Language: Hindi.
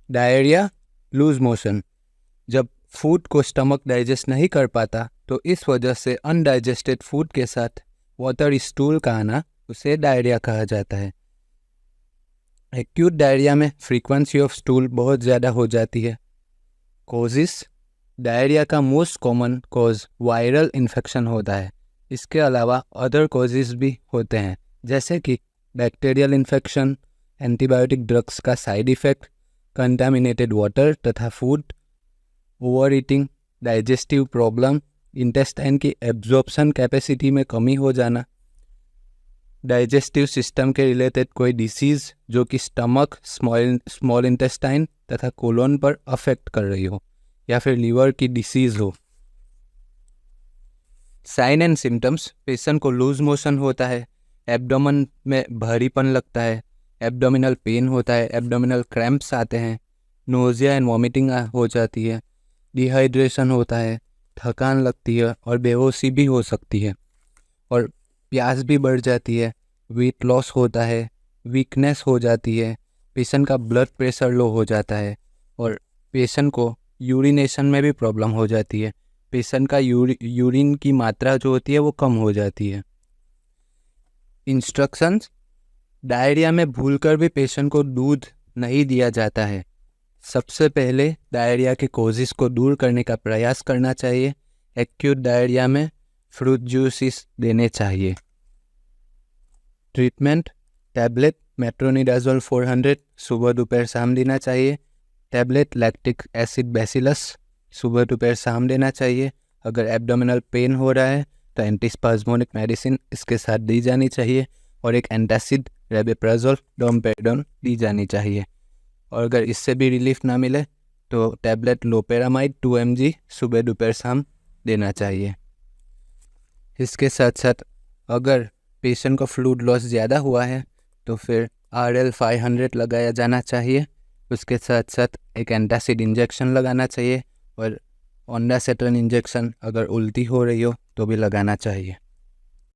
Diarrhoea, loose motion. जब फूड को स्टमक डाइजेस्ट नहीं कर पाता तो इस वजह से अनडाइजेस्टेड फूड के साथ वाटर स्टूल का आना उसे डायरिया कहा जाता है। एक्यूट डायरिया में फ्रीक्वेंसी ऑफ स्टूल बहुत ज़्यादा हो जाती है। कॉजेस, डायरिया का most common cause viral infection होता है। इसके अलावा अदर कॉजेस भी होते हैं जैसे कि बैक्टीरियल इन्फेक्शन, एंटीबायोटिक ड्रग्स का साइड इफ़ेक्ट, कंटामिनेटेड वाटर तथा food, over eating, digestive problem, intestine की एब्जॉर्प्शन कैपेसिटी में कमी हो जाना, डाइजेस्टिव सिस्टम के रिलेटेड कोई डिसीज़ जो कि स्टमक, स्मॉल इंटेस्टाइन तथा कोलोन पर अफेक्ट कर रही हो, या फिर लीवर की डिसीज़ हो। साइन एंड सिम्टम्स, पेशेंट को लूज मोशन होता है, एब्डोमेन में भारीपन लगता है, एब्डोमिनल पेन होता है, एब्डोमिनल क्रैम्प्स आते हैं, नोजिया एंड वॉमिटिंग हो जाती है, डिहाइड्रेशन होता है, थकान लगती है और बेहोशी भी हो सकती है, और प्यास भी बढ़ जाती है, वेट लॉस होता है, वीकनेस हो जाती है, पेशेंट का ब्लड प्रेशर लो हो जाता है और पेशेंट को यूरिनेशन में भी प्रॉब्लम हो जाती है। पेशेंट का यूरिन की मात्रा जो होती है वो कम हो जाती है। इंस्ट्रक्शंस, डायरिया में भूलकर भी पेशेंट को दूध नहीं दिया जाता है। सबसे पहले डायरिया के कॉजेस को दूर करने का प्रयास करना चाहिए। एक्यूट डायरिया में फ्रूट जूसेस देने चाहिए। ट्रीटमेंट, टैबलेट मेट्रोनिडाजोल 400 सुबह दोपहर शाम देना चाहिए। टैबलेट लैक्टिक एसिड बैसिलस सुबह दोपहर शाम देना चाहिए। अगर एब्डोमिनल पेन हो रहा है तो एंटीस्पाज्मोनिक मेडिसिन इसके साथ दी जानी चाहिए और एक एंटासिड, रेबेप्राजोल, डोमपेडोन दी जानी चाहिए। और अगर इससे भी रिलीफ ना मिले तो टैबलेट लोपेरामाइड 2 mg सुबह दोपहर शाम देना चाहिए। इसके साथ साथ अगर पेशेंट को फ्लूइड लॉस ज़्यादा हुआ है तो फिर RL 500 लगाया जाना चाहिए। उसके साथ साथ एक एंटासिड इंजेक्शन लगाना चाहिए और ओंडासेट्रन इंजेक्शन अगर उल्टी हो रही हो तो भी लगाना चाहिए।